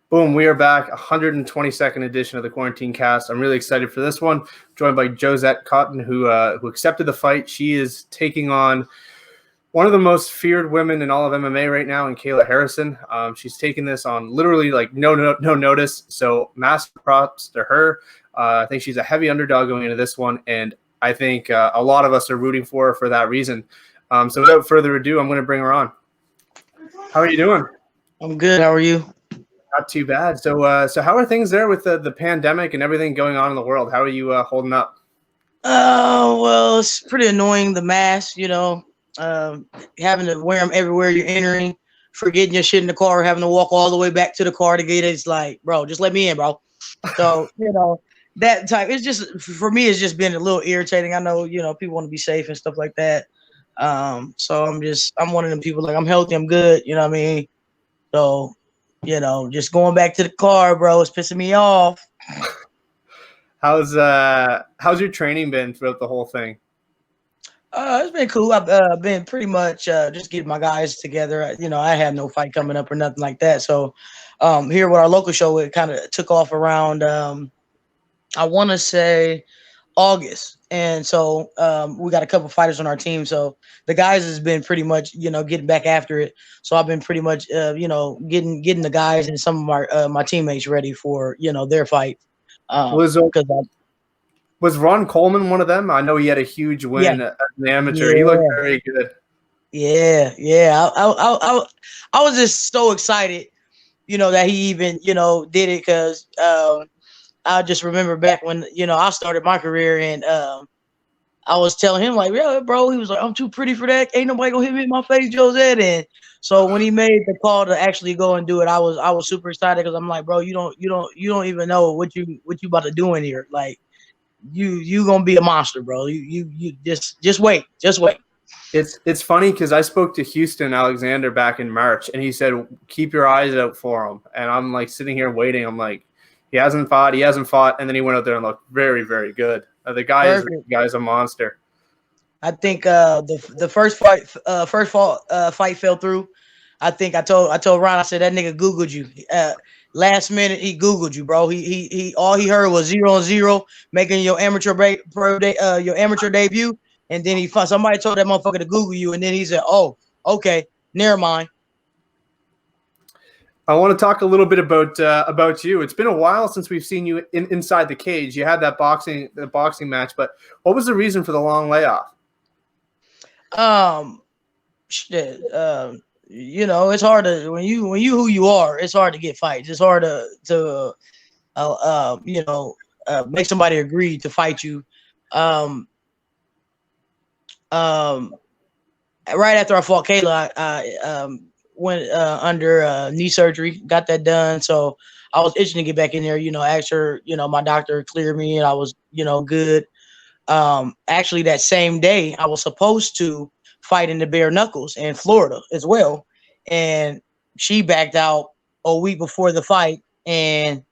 Boom, we are back. 122nd edition of the Quarantinecast. I'm really excited for this one. Joined by Jozette Cotton, who accepted the fight. She is taking on one of the most feared women in all of MMA right now, in Kayla Harrison. She's taking this on literally like no notice. So massive props to her. I think she's a heavy underdog going into this one, and I think a lot of us are rooting for her for that reason. So without further ado, I'm going to bring her on. How are you doing? I'm good. How are you? Not too bad. So how are things there with the pandemic and everything going on in the world? How are you holding up? Well, it's pretty annoying, the mask, having to wear them everywhere you're entering, forgetting your shit in the car, having to walk all the way back to the car to get it. It's like, bro, just let me in, bro. So, that type, it's just, for me, it's just been a little irritating. I know, people want to be safe and stuff like that. So I'm one of them people, like, I'm healthy, I'm good, you know what I mean? So, just going back to the car, bro, it's pissing me off. How's your training been throughout the whole thing? It's been cool. I've been pretty much just getting my guys together. I had no fight coming up or nothing like that. So here with our local show, it kind of took off around I want to say August, and so we got a couple fighters on our team. So the guys has been pretty much getting back after it. So I've been pretty much getting the guys and some of my teammates ready for their fight. Was Ron Coleman one of them? I know he had a huge win as an amateur. Yeah. He looked very good. Yeah. I was just so excited, that he even did it, because I just remember back when I started my career, and I was telling him, like, yeah, bro, he was like, I'm too pretty for that. Ain't nobody gonna hit me in my face, Jozette. And so when he made the call to actually go and do it, I was super excited, because I'm like, bro, you don't even know what you about to do in here. Like, you gonna be a monster, bro. You just wait. It's funny because I spoke to Houston Alexander back in March, and he said, keep your eyes out for him. And I'm like sitting here waiting. I'm like, he hasn't fought. And then he went out there and looked very, very good. The guy's a monster. I think the first fight fell through. I think I told Ron, I said, that nigga Googled you. Last minute he Googled you, bro. He all he heard was 0-0, making your amateur debut, and then somebody told that motherfucker to Google you, and then he said, oh, okay, never mind. I want to talk a little bit about you. It's been a while since we've seen you inside the cage. You had that boxing match, but what was the reason for the long layoff? Shit. It's hard to when you who you are. It's hard to get fights. It's hard to make somebody agree to fight you. Right after I fought Kayla, I went under knee surgery, got that done. So I was itching to get back in there. Asked her. My doctor cleared me, and I was good. Actually, that same day, I was supposed to fight in the bare knuckles in Florida as well, and she backed out a week before the fight, and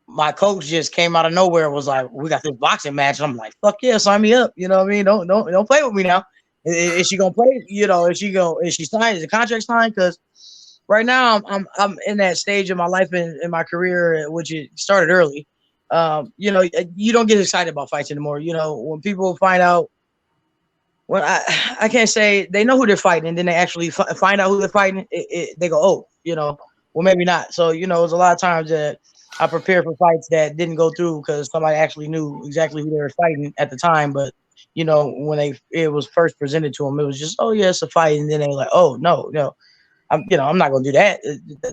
my coach just came out of nowhere and was like, we got this boxing match. And I'm like, fuck yeah, sign me up. You know what I mean? Don't play with me now. Is she gonna play? Is she signed? Is the contract signed? Because right now I'm in that stage of my life in my career, which it started early. You don't get excited about fights anymore. When people find out, when I can't say they know who they're fighting, and then they actually find out who they're fighting, they go, oh, well, maybe not. So, there's a lot of times that I prepared for fights that didn't go through because somebody actually knew exactly who they were fighting at the time. But, when it was first presented to them, it was just, oh, yeah, it's a fight. And then they like, oh, no, I'm not going to do that.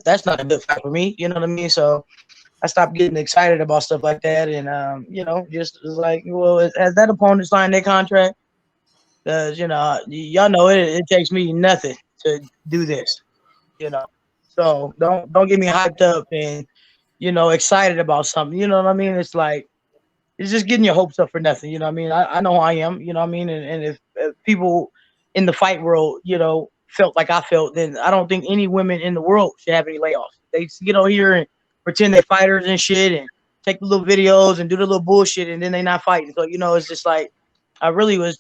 That's not a good fight for me. You know what I mean? So I stopped getting excited about stuff like that. And, just was like, well, has that opponent signed their contract? Because, y'all know it takes me nothing to do this, So don't get me hyped up and, excited about something. You know what I mean? It's like, it's just getting your hopes up for nothing. You know what I mean? I know I am, you know what I mean? And if people in the fight world, felt like I felt, then I don't think any women in the world should have any layoffs. They get on here and pretend they're fighters and shit and take the little videos and do the little bullshit, and then they not fighting. So, it's just like, I really was,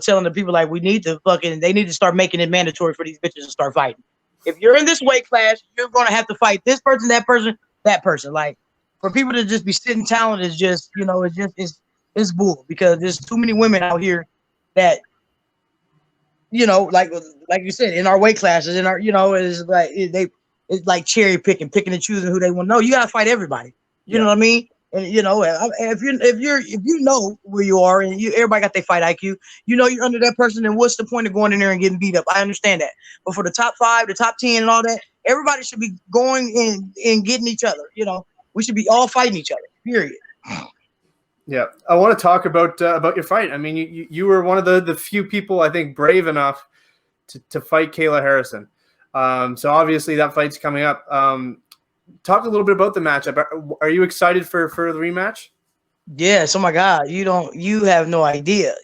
telling the people, like, they need to start making it mandatory for these bitches to start fighting. if you're in this weight class, you're going to have to fight this person, that person, that person. Like, for people to just be sitting talent is just, it's bull, because there's too many women out here that, like you said, in our weight classes, in our, it's like cherry picking and choosing who they want. No, you got to fight everybody. You know what I mean? And if you know where you are, and everybody got their fight IQ, you're under that person, then what's the point of going in there and getting beat up? I understand that, but for the top 5, the top 10, and all that, everybody should be going in and getting each other. We should be all fighting each other. Period. Yeah, I want to talk about your fight. I mean, you were one of the few people, I think, brave enough to fight Kayla Harrison. So obviously that fight's coming up. Talk a little bit about the matchup. Are you excited for the rematch? Yes. Oh my God. You have no idea.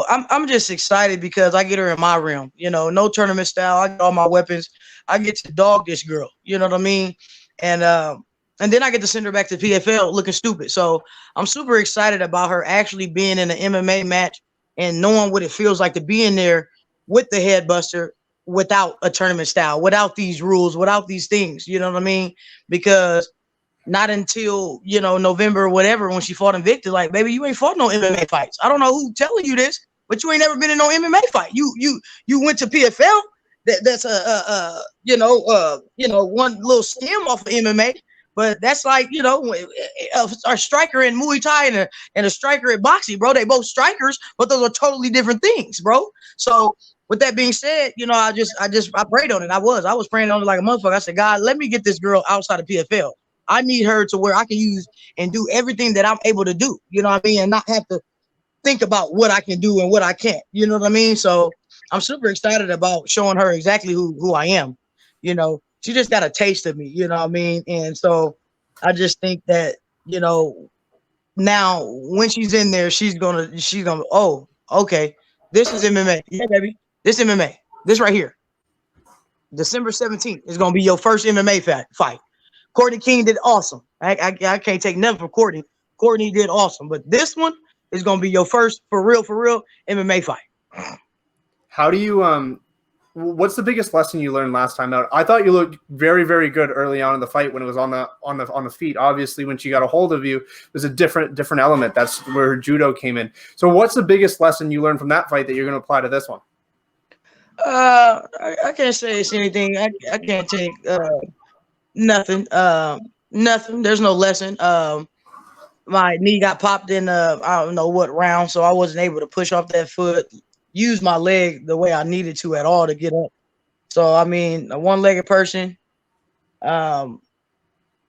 I'm just excited because I get her in my realm, no tournament style. I get all my weapons. I get to dog this girl. You know what I mean? And then I get to send her back to PFL looking stupid. So I'm super excited about her actually being in an MMA match and knowing what it feels like to be in there with the headbuster, without a tournament style, without these rules, without these things. You know what I mean? Because not until, November or whatever, when she fought Invicta, like, baby, you ain't fought no MMA fights. I don't know who telling you this, but you ain't never been in no MMA fight. You went to PFL. That's one little stem off of MMA, but that's like, a striker in Muay Thai and a striker at boxing, bro. They both strikers, but those are totally different things, bro. So with that being said, I prayed on it. I was praying on it like a motherfucker. I said, God, let me get this girl outside of PFL. I need her to where I can use and do everything that I'm able to do, you know what I mean? And not have to think about what I can do and what I can't, you know what I mean? So I'm super excited about showing her exactly who I am. She just got a taste of me, you know what I mean? And so I just think that, now when she's in there, she's gonna, oh, okay, this is MMA. Yeah, baby. This MMA. This right here. December 17th is gonna be your first MMA fight. Courtney King did awesome. I can't take nothing from Courtney. Courtney did awesome, but this one is gonna be your first for real MMA fight. How do you what's the biggest lesson you learned last time out? I thought you looked very, very good early on in the fight when it was on the feet. Obviously, when she got a hold of you, there's a different element. That's where her judo came in. So what's the biggest lesson you learned from that fight that you're going to apply to this one? I can't say it's anything. I can't take nothing. Nothing. There's no lesson. My knee got popped in I don't know what round, so I wasn't able to push off that foot, use my leg the way I needed to at all to get up. So I mean, a one-legged person, and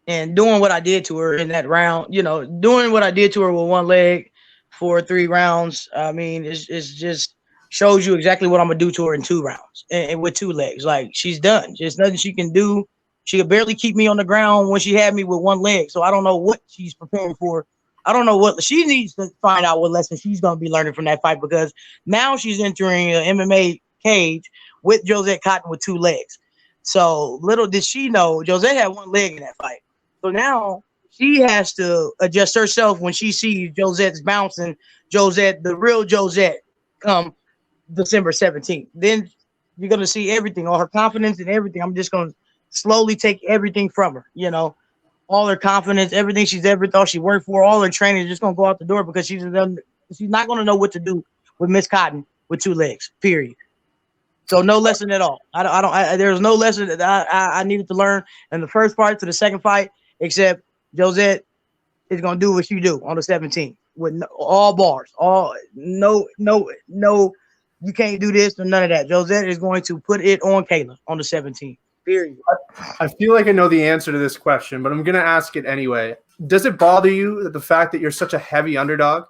doing what I did to her in that round, doing what I did to her with one leg for 3 rounds. I mean, it's just shows you exactly what I'm gonna do to her in 2 rounds and with 2 legs. Like, she's done. There's nothing she can do. She could barely keep me on the ground when she had me with 1 leg. So I don't know what she's preparing for. I don't know what she needs to find out what lesson she's going to be learning from that fight, because now she's entering an MMA cage with Jozette Cotton with 2 legs. So little did she know Jozette had 1 leg in that fight. So now she has to adjust herself when she sees Jozette's bouncing, the real Jozette, come December 17th. Then you're going to see everything, all her confidence and everything. I'm just going to slowly take everything from her, all her confidence, everything she's ever thought she worked for, all her training is just gonna go out the door, because she's not gonna know what to do with Miss Cotton with 2 legs. Period. So no lesson at all. There's no lesson that I needed to learn in the first fight to the second fight, except Jozette is gonna do what she do on the 17th with all bars, no. You can't do this or none of that. Jozette is going to put it on Kayla on the 17th. Period. I feel like I know the answer to this question, but I'm going to ask it anyway. Does it bother you the fact that you're such a heavy underdog?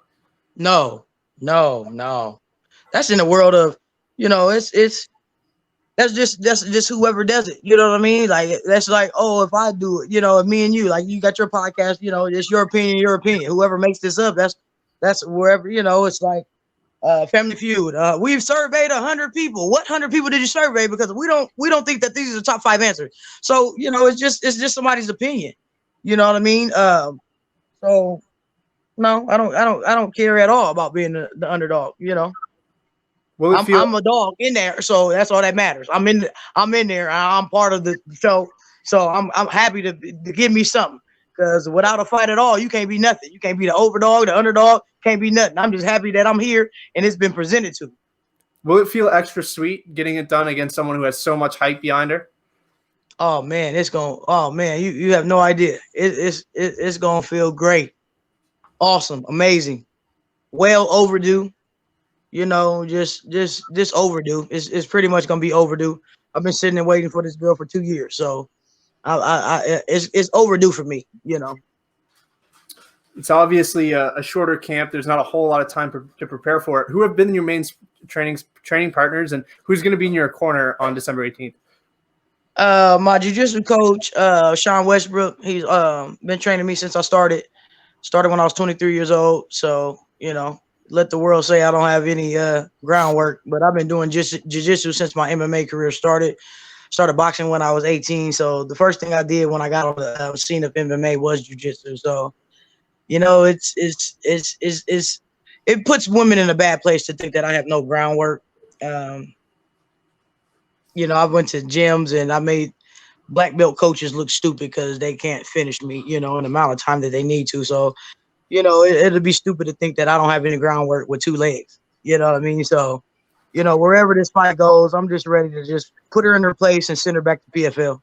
No. That's in the world of, that's just whoever does it. You know what I mean? Like, that's like, oh, if I do it, if me and you, like, you got your podcast, it's your opinion. Whoever makes this up, that's wherever, it's like, Family Feud. We've surveyed 100 people. What 100 people did you survey? Because we don't think that these are the top 5 answers. So it's just somebody's opinion. You know what I mean? So no, I don't care at all about being the underdog. Will it feel? I'm a dog in there, so that's all that matters. I'm in there. I'm part of the show, so I'm happy to give me something. Because without a fight at all, you can't be nothing. You can't be the overdog, the underdog. Can't be nothing. I'm just happy that I'm here and it's been presented to me. Will it feel extra sweet getting it done against someone who has so much hype behind her? Oh man, it's going. Oh man, you have no idea. It's gonna feel great, awesome, amazing, well overdue. You know, just overdue. It's pretty much gonna be overdue. I've been sitting and waiting for this girl for 2 years, so it's overdue for me. You know. It's obviously a shorter camp. There's not a whole lot of time to prepare for it. Who have been your main training partners, and who's going to be in your corner on December 18th? My jiu-jitsu coach, Sean Westbrook. He's been training me since I started. Started when I was 23 years old. So you know, let the world say I don't have any groundwork, but I've been doing jiu-jitsu since my MMA career started. Started boxing when I was 18. So the first thing I did when I got on the scene of MMA was jiu-jitsu. So you know, it puts women in a bad place to think that I have no groundwork. You know, I went to gyms and I made black belt coaches look stupid because they can't finish me, you know, in the amount of time that they need to. So, you know, it'd be stupid to think that I don't have any groundwork with 2 legs. You know what I mean? So, you know, wherever this fight goes, I'm just ready to just put her in her place and send her back to PFL.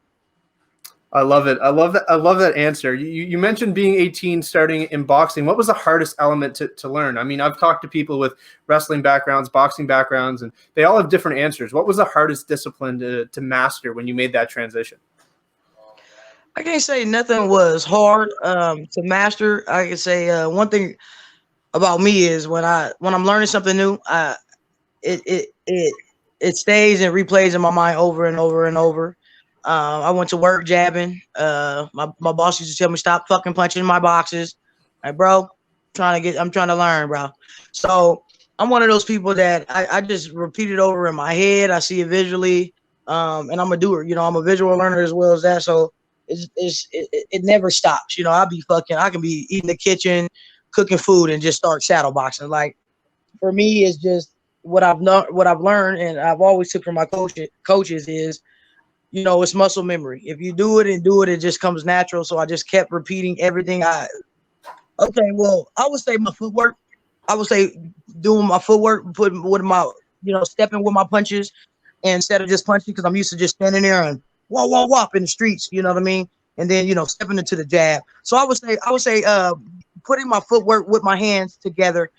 I love it. I love that. I love that answer. You mentioned being 18, starting in boxing. What was the hardest element to learn? I mean, I've talked to people with wrestling backgrounds, boxing backgrounds, and they all have different answers. What was the hardest discipline to master when you made that transition? I can't say nothing was hard to master. I can say one thing about me is when I'm learning something new, it stays and replays in my mind over and over and over. I went to work jabbing. My boss used to tell me stop fucking punching my boxes. Like, bro, I'm trying to learn, bro. So I'm one of those people that I just repeat it over in my head. I see it visually, and I'm a doer. You know, I'm a visual learner as well as that. So it never stops. You know, I can be eating the kitchen, cooking food, and just start shadow boxing. Like for me, it's just what I've learned, and I've always took from my coaches is, you know, it's muscle memory. If you do it, it just comes natural. So I just kept repeating everything. Okay, well, I would say my footwork. I would say doing my footwork, putting with my, you know, stepping with my punches instead of just punching, because I'm used to just standing there and wop in the streets. You know what I mean? And then, you know, stepping into the jab. So I would say putting my footwork with my hands together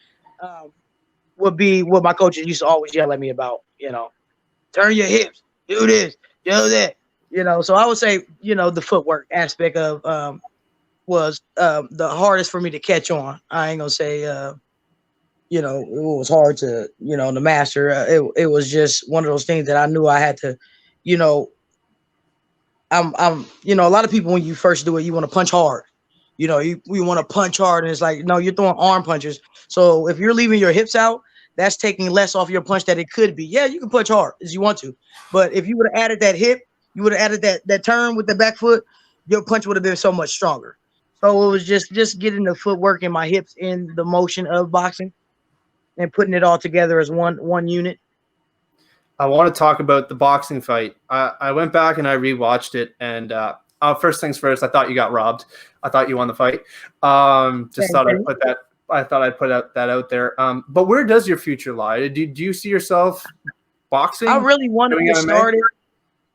would be what my coaches used to always yell at me about. You know, turn your hips, do this, do that. You know, so I would say, you know, the footwork aspect of was the hardest for me to catch on. I ain't gonna say you know, it was hard to, you know, to master. It was just one of those things that I knew I had to, you know, you know, a lot of people, when you first do it, you want to punch hard. You know, you want to punch hard, and it's like, no, you're throwing arm punches. So if you're leaving your hips out, that's taking less off your punch that it could be. Yeah, you can punch hard as you want to, but if you would have added that hip, you would have added that turn with the back foot, your punch would have been so much stronger. So it was just getting the footwork and my hips in the motion of boxing and putting it all together as one unit. I want to talk about the boxing fight. I went back and I rewatched it, and first things first, I thought you got robbed. I thought you won the fight. Just thought I'd put that. I thought I'd put that out there. But where does your future lie? Do you see yourself boxing? I really wanted to get started.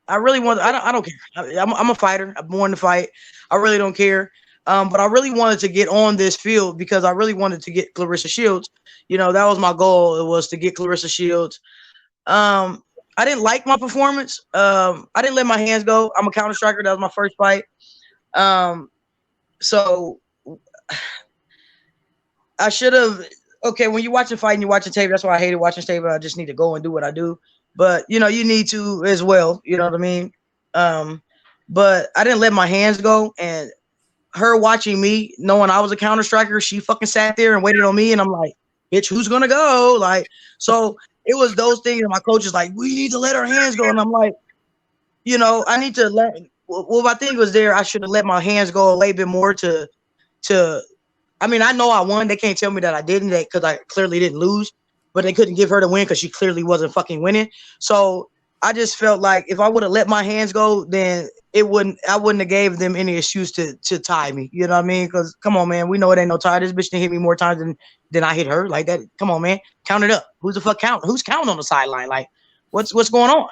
I really want. I don't care. I'm a fighter. I'm born to fight. I really don't care. But I really wanted to get on this field because I really wanted to get Clarissa Shields. You know, that was my goal. It was to get Clarissa Shields. I didn't like my performance. I didn't let my hands go. I'm a counter striker. That was my first fight. So I should have. Okay, when you're watching fight and you're watching tape, that's why I hated watching tape. I just need to go and do what I do. But you know, you need to as well. You know what I mean? But I didn't let my hands go, and her watching me, knowing I was a counter striker, she fucking sat there and waited on me, and I'm like, bitch, who's gonna go? Like, so it was those things, and my coach is like, we need to let our hands go, and I'm like, you know, I need to let. Well, my thing was there. I should have let my hands go a little bit more to. I mean, I know I won. They can't tell me that I didn't, because I clearly didn't lose. but they couldn't give her the win because she clearly wasn't fucking winning. So I just felt like if I would have let my hands go, then I wouldn't have gave them any excuse to tie me. You know what I mean? Because come on, man, we know it ain't no tie. This bitch done hit me more times than I hit her. Like that. Come on, man, count it up. Who's the fuck count? Who's counting on the sideline? Like what's going on?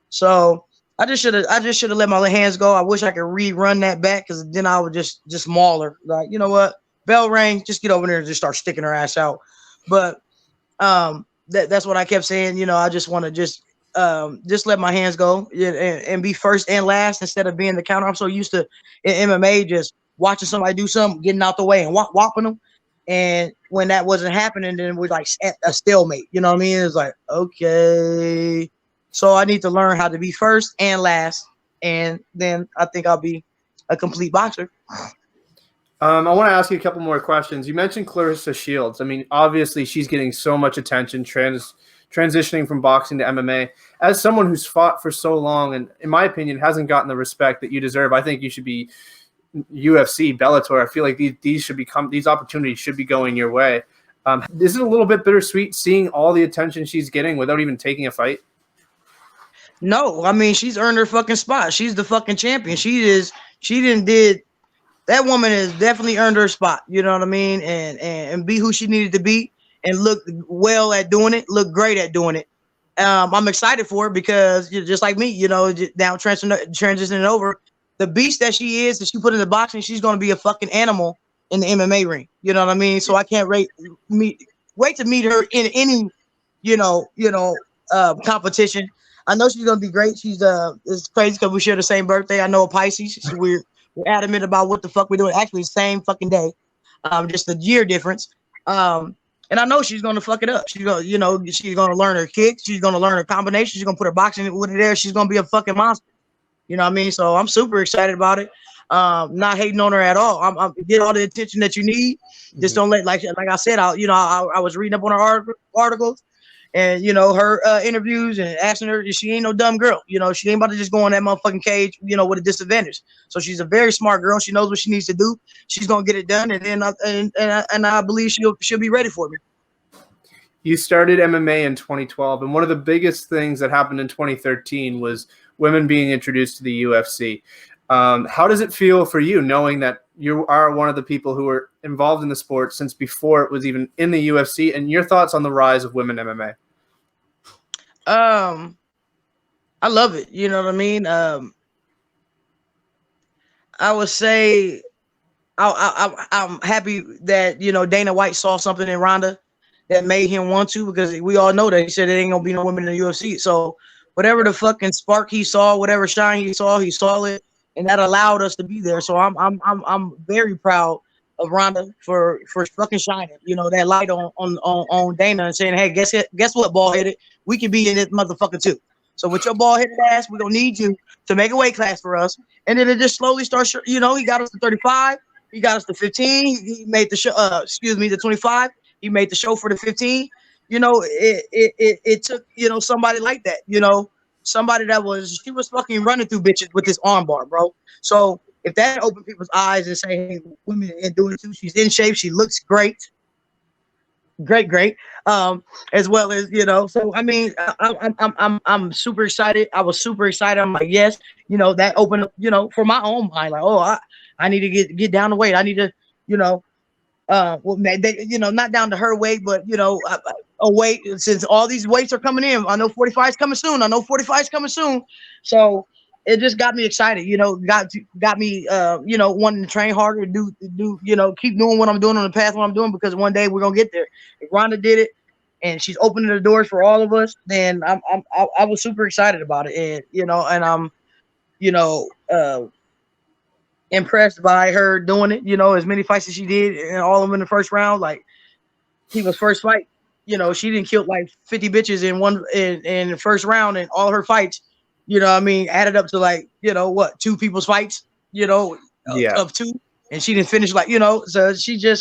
So I just should have let my hands go. I wish I could rerun that back because then I would just maul her. Like, you know what? Bell rang, just get over there and just start sticking her ass out. But that's what I kept saying. You know, I just want to just let my hands go and be first and last instead of being the counter. I'm so used to in MMA just watching somebody do something, getting out the way and whopping them. And when that wasn't happening, then we're like at a stalemate. You know what I mean? It's like, okay. So I need to learn how to be first and last. And then I think I'll be a complete boxer. I want to ask you a couple more questions. You mentioned Clarissa Shields. I mean, obviously she's getting so much attention, transitioning from boxing to MMA. As someone who's fought for so long and, in my opinion, hasn't gotten the respect that you deserve, I think you should be UFC, Bellator. I feel like these opportunities should be going your way. Is it a little bit bittersweet seeing all the attention she's getting without even taking a fight? No, I mean, she's earned her fucking spot. She's the fucking champion. That woman has definitely earned her spot. You know what I mean? And be who she needed to be and look well at doing it, look great at doing it. I'm excited for her because just like me, you know, now transitioning over, the beast that she is, that she put in the boxing, she's going to be a fucking animal in the MMA ring. You know what I mean? So I can't wait to meet her in any, competition. I know she's gonna be great. It's crazy because we share the same birthday. I know a Pisces. We're adamant about what the fuck we're doing. Actually, the same fucking day, just the year difference. And I know she's gonna fuck it up. She's gonna learn her kicks. She's gonna learn her combinations. She's gonna put her boxing with it there. She's gonna be a fucking monster. You know what I mean? So I'm super excited about it. Not hating on her at all. I'm get all the attention that you need. Just don't let like I said. I was reading up on her articles. And, her interviews and asking her, she ain't no dumb girl. She ain't about to just go in that motherfucking cage, with a disadvantage. So she's a very smart girl. She knows what she needs to do. She's going to get it done. And then I believe she'll be ready for me. You started MMA in 2012. And one of the biggest things that happened in 2013 was women being introduced to the UFC. How does it feel for you knowing that you are one of the people who were involved in the sport since before it was even in the UFC, and your thoughts on the rise of women MMA? I love it. You know what I mean? I would say I'm happy that, Dana White saw something in Ronda that made him want to, because we all know that he said there ain't gonna be no women in the UFC. So whatever the fucking spark he saw, whatever shine he saw it. And that allowed us to be there. So I'm very proud of Ronda for fucking shining, that light on Dana and saying, hey, guess what, bald headed, we can be in this motherfucker too. So with your bald headed ass, we're gonna need you to make a weight class for us. And then it just slowly starts. He got us to 35, he got us to 15. He made the show. The 25. He made the show for the 15. It took somebody like that. Somebody that she was fucking running through bitches with this armbar, bro. So if that opened people's eyes and say, hey, women are doing it too, she's in shape, she looks great. Great. As well as, so I mean, I'm super excited. I was super excited. I'm like, yes, that opened up, for my own mind, like, oh, I need to get down the weight. I need to, not down to her weight, but a weight, since all these weights are coming in. I know 45 is coming soon. So it just got me excited, got me, wanting to train harder, do, keep doing what I'm doing on the path what I'm doing, because one day we're gonna get there. If Ronda did it and she's opening the doors for all of us, then I was super excited about it, and I'm, impressed by her doing it, as many fights as she did, and all of them in the first round. Like, he was first fight, she didn't kill like 50 bitches in the first round, and all her fights, added up to like, two people's fights, of two, and she didn't finish like, so she's an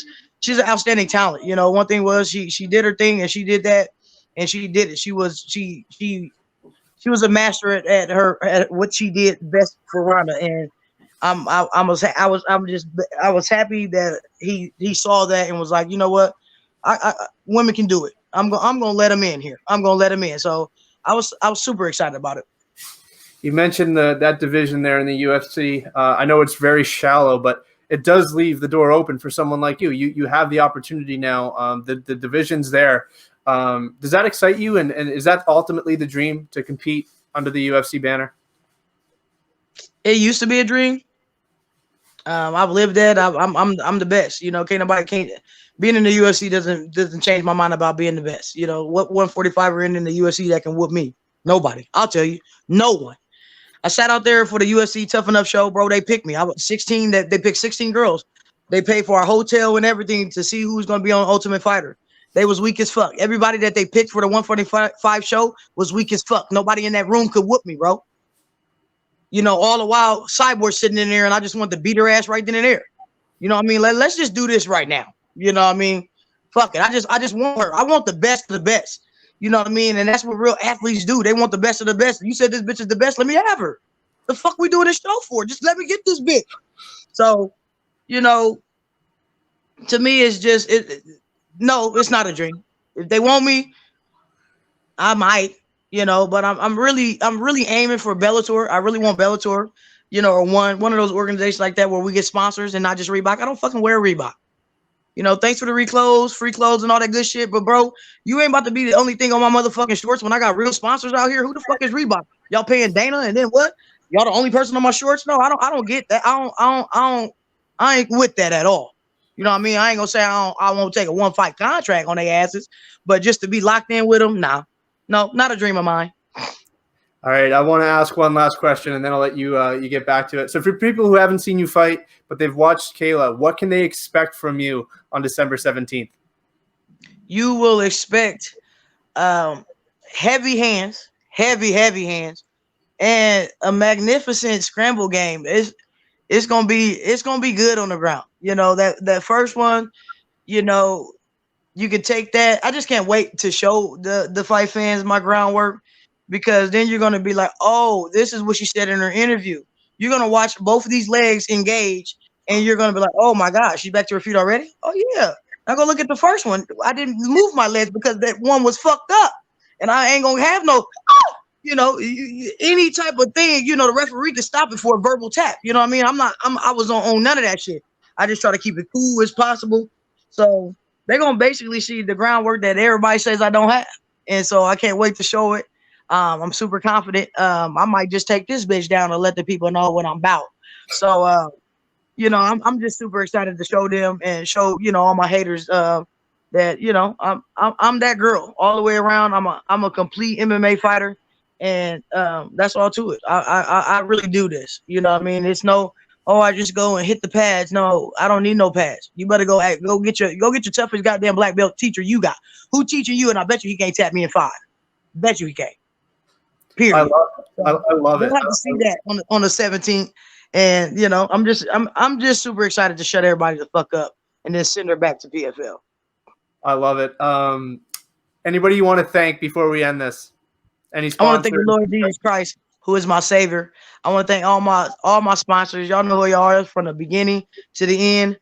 outstanding talent. One thing was she did her thing, and she did that, and she did it. She was a master at what she did best for Ronda, and I was happy that he saw that and was like, you know what, I women can do it. I'm gonna let him in here. I'm gonna let him in. So I was super excited about it. You mentioned that division there in the UFC. I know it's very shallow, but it does leave the door open for someone like you. You have the opportunity now. The division's there. Does that excite you? And is that ultimately the dream, to compete under the UFC banner? It used to be a dream. I've lived that. I'm the best. You know, can't being in the UFC doesn't change my mind about being the best. You know, what 145 are in the UFC that can whoop me? Nobody. I'll tell you, no one. I sat out there for the UFC Tough Enough show, bro. They picked me. I was 16. They picked 16 girls. They paid for our hotel and everything to see who's going to be on Ultimate Fighter. They was weak as fuck. Everybody that they picked for the 145 show was weak as fuck. Nobody in that room could whoop me, bro. You know, all the while Cyborg sitting in there, and I just want to beat her ass right then and there. You know what I mean? Let's just do this right now. You know what I mean? Fuck it. I just want her. I want the best of the best. You know what I mean? And that's what real athletes do. They want the best of the best. You said this bitch is the best. Let me have her. The fuck we doing this show for? Just let me get this bitch. So, you know, to me, it's just no, it's not a dream. If they want me, I might, you know, but I'm really aiming for Bellator. I really want Bellator, you know, or one of those organizations like that where we get sponsors and not just Reebok. I don't fucking wear Reebok. You know, thanks for the free clothes and all that good shit. But bro, you ain't about to be the only thing on my motherfucking shorts when I got real sponsors out here. Who the fuck is Reebok? Y'all paying Dana and then what? Y'all the only person on my shorts? No, I don't get that. I ain't with that at all. You know what I mean? I ain't gonna say I won't take a one fight contract on their asses, but just to be locked in with them, nah. No, not a dream of mine. All right, I want to ask one last question, and then I'll let you you get back to it. So for people who haven't seen you fight, but they've watched Kayla, what can they expect from you on December 17th? You will expect heavy hands, and a magnificent scramble game. It's gonna be good on the ground. You know, that first one, you know, you can take that. I just can't wait to show the fight fans my groundwork, because then you're gonna be like, oh, this is what she said in her interview. You're gonna watch both of these legs engage, and you're gonna be like, oh my gosh, she's back to her feet already. Oh yeah. Now go look at the first one. I didn't move my legs because that one was fucked up, and I ain't gonna have no, you know, any type of thing. You know, the referee can stop it for a verbal tap. You know what I mean? I was on none of that shit. I just try to keep it cool as possible. So they're gonna basically see the groundwork that everybody says I don't have, and so I can't wait to show it. I'm super confident. I might just take this bitch down and let the people know what I'm about. So, you know, I'm just super excited to show them and show, you know, all my haters that, you know, I'm that girl all the way around. I'm a complete MMA fighter, and that's all to it. I really do this. You know what I mean? It's no, oh, I just go and hit the pads. No, I don't need no pads. You better go get your toughest goddamn black belt teacher you got. Who teaching you? And I bet you he can't tap me in 5. Bet you he can't. Period. I love it. We'll have to see that on the 17th. And you know, I'm just super excited to shut everybody the fuck up and then send her back to PFL. I love it. Anybody you want to thank before we end this? Any sponsors? I want to thank the Lord Jesus Christ, who is my savior. I want to thank all my sponsors. Y'all know who y'all are from the beginning to the end.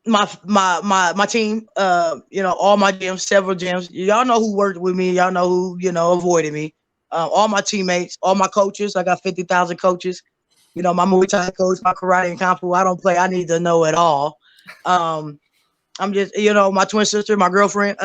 My team, you know, all my gyms, several gyms. Y'all know who worked with me. Y'all know who, you know, avoided me. All my teammates, all my coaches. I got 50,000 coaches. You know, my Muay Thai coach, my karate and kung fu. I don't play. I need to know it all. I'm just, you know, my twin sister, my girlfriend,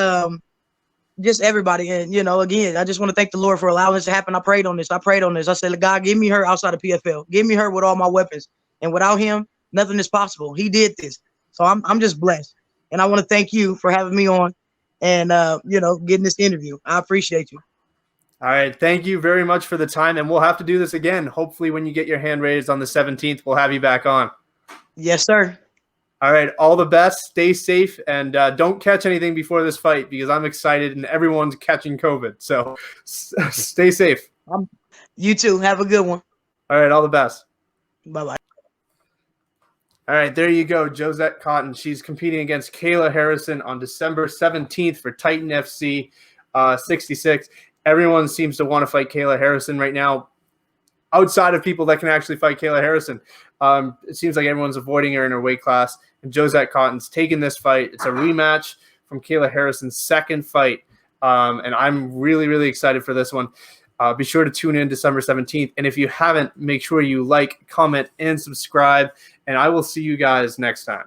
just everybody. And, you know, again, I just want to thank the Lord for allowing this to happen. I prayed on this. I said, God, give me her outside of PFL. Give me her with all my weapons. And without him, nothing is possible. He did this. So I'm just blessed. And I want to thank you for having me on and, you know, getting this interview. I appreciate you. All right. Thank you very much for the time. And we'll have to do this again. Hopefully when you get your hand raised on the 17th, we'll have you back on. Yes, sir. All right. All the best. Stay safe. And don't catch anything before this fight, because I'm excited and everyone's catching COVID. So stay safe. You too. Have a good one. All right. All the best. Bye-bye. All right, there you go, Jozette Cotton. She's competing against Kayla Harrison on December 17th for Titan FC 66. Everyone seems to want to fight Kayla Harrison right now. outside of people that can actually fight Kayla Harrison. It seems like everyone's avoiding her in her weight class, and Jozette Cotton's taking this fight. It's a rematch from Kayla Harrison's second fight, and I'm really, really excited for this one. Be sure to tune in December 17th, and if you haven't, make sure you like, comment, and subscribe, and I will see you guys next time.